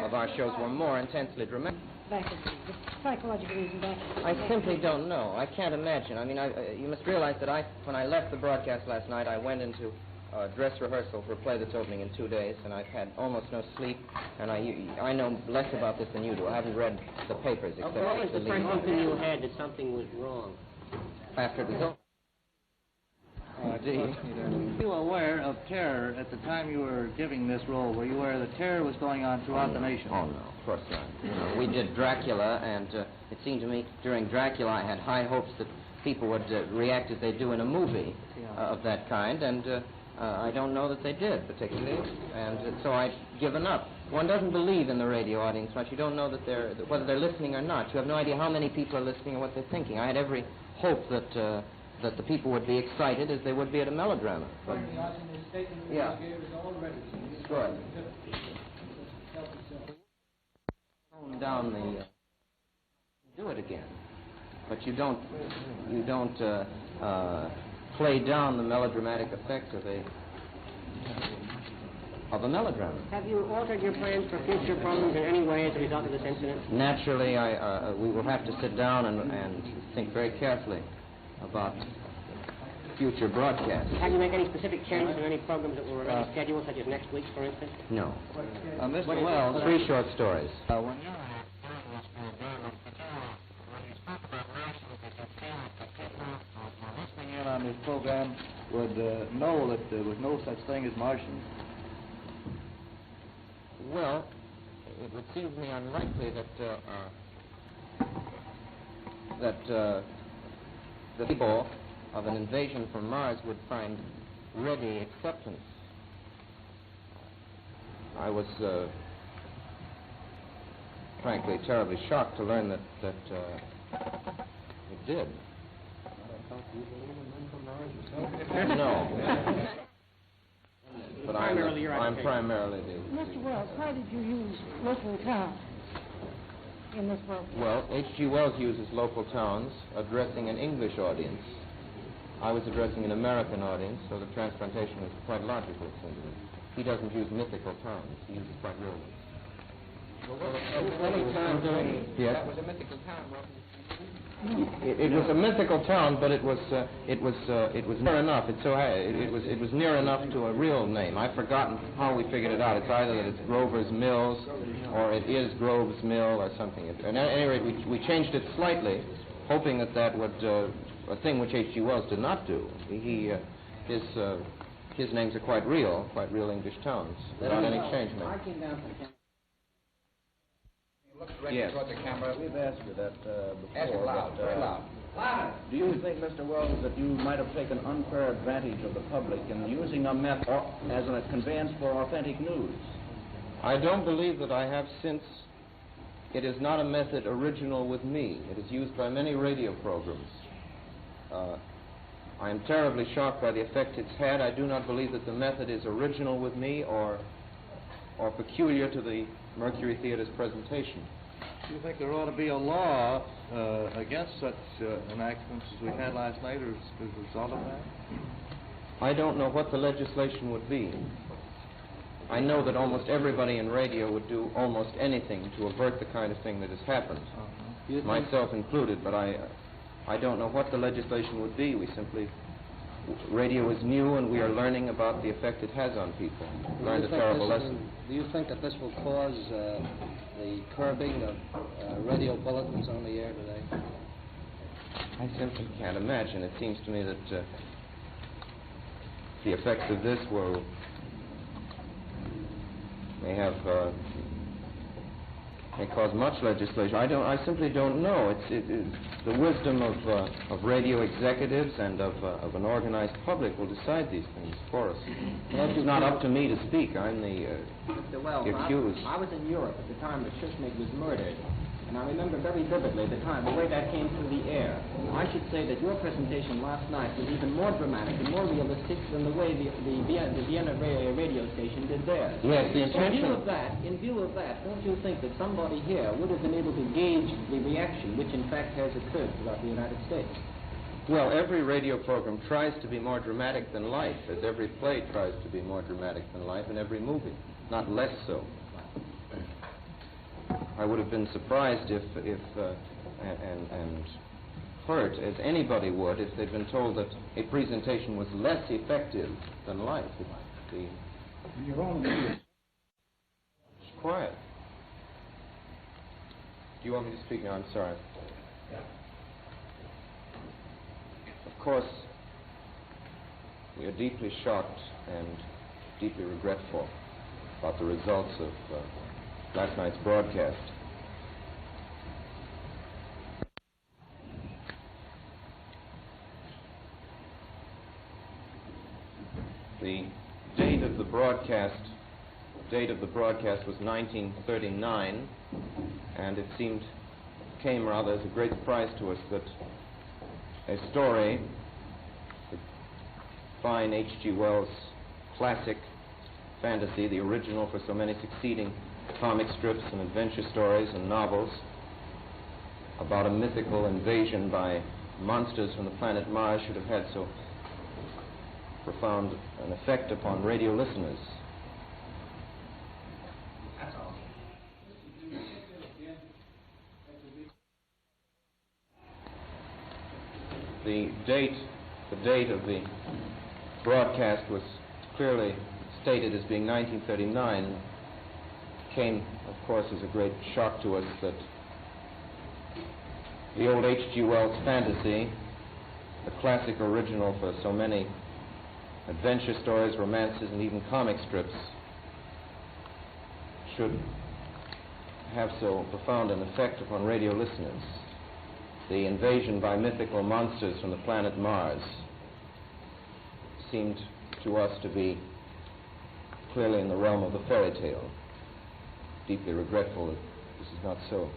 of our shows were more intensely dramatic. The psychological reason back. I simply don't know. I can't imagine. I mean, you must realize that when I left the broadcast last night, I went into dress rehearsal for a play that's opening in 2 days, and I've had almost no sleep, and I know less about this than you do. I haven't read the papers except what was the first inkling you had that something was wrong? After the zone. Indeed. Were you aware of terror at the time you were giving this role? Were you aware that terror was going on throughout the nation? Oh, no, of course not. You know, we did Dracula, and it seemed to me during Dracula I had high hopes that people would react as they do in a movie of that kind, and I don't know that they did, particularly, and so I'd given up. One doesn't believe in the radio audience much. You don't know that whether they're listening or not. You have no idea how many people are listening or what they're thinking. I had every hope that the people would be excited as they would be at a melodrama. But, yeah. Good. Tone down the... do it again. But you don't play down the melodramatic effect of a melodrama. Have you altered your plans for future programs in any way as a result of this incident? Naturally, we will have to sit down and think very carefully about future broadcasts. Have you made any specific changes in any programs that were already scheduled, such as next week's, for instance? No. Mr. Wells, 3 short stories. When you listening in on this program would know that there was no such thing as Martians. Well, it would seem to me unlikely that the people of an invasion from Mars would find ready acceptance. I was, frankly, terribly shocked to learn that it did. No. But I'm primarily the... Mr. Wells, why did you use local towns in this book? Well, H.G. Wells uses local towns addressing an English audience. I was addressing an American audience, so the transplantation was quite logical, it seemed to me. He doesn't use mythical towns. He uses quite real ones. Yes? That was a mythical town, wasn't it? It was a mythical town, but it was near enough. It was near enough to a real name. I've forgotten how we figured it out. It's either that it's Grover's Mills, or it is Grove's Mill, or something. At any rate, we changed it slightly, hoping that would a thing which H.G. Wells did not do. His names are quite real English towns, without any change made. Yes. Toward the camera. We've asked you that before. Ask it loud, very loud. Louder! Do you think, Mr. Wells, that you might have taken unfair advantage of the public in using a method as a conveyance for authentic news? I don't believe that I have, since it is not a method original with me. It is used by many radio programs. I am terribly shocked by the effect it's had. I do not believe that the method is original with me or peculiar to the Mercury Theater's presentation. Do you think there ought to be a law against such enactments as we had last night, or as a result of that? I don't know what the legislation would be. I know that almost everybody in radio would do almost anything to avert the kind of thing that has happened, myself included, but I don't know what the legislation would be. Radio is new, and we are learning about the effect it has on people. Learned a terrible lesson. Do you think that this will cause the curbing of radio bulletins on the air today? I simply can't imagine. It seems to me that the effects of this may cause much legislation. I simply don't know. The wisdom of radio executives and of an organized public will decide these things for us. It's not up to me to speak. I'm the accused. I was in Europe at the time that Schuschnigg was murdered, and I remember very vividly the time, the way that came through the air. I should say that your presentation last night was even more dramatic and more realistic than the way the Vienna radio station did theirs. Yes, the intention. In view of that, don't you think that somebody here would have been able to gauge the reaction which in fact has occurred throughout the United States? Well, every radio program tries to be more dramatic than life, as every play tries to be more dramatic than life, and every movie, not less so. I would have been surprised if and hurt, as anybody would, if they'd been told that a presentation was less effective than life. It's quiet. Do you want me to speak now? I'm sorry. Of course, we are deeply shocked and deeply regretful about the results of last night's broadcast. The date of the broadcast was 1939, and it came rather as a great surprise to us that a story, the fine H.G. Wells classic fantasy, the original for so many succeeding comic strips and adventure stories and novels, about a mythical invasion by monsters from the planet Mars, should have had so profound an effect upon radio listeners. The date of the broadcast was clearly stated as being 1939. Came, of course, as a great shock to us that the old H.G. Wells fantasy, the classic original for so many adventure stories, romances, and even comic strips, should have so profound an effect upon radio listeners. The invasion by mythical monsters from the planet Mars seemed to us to be clearly in the realm of the fairy tale. Deeply regretful that this is not so.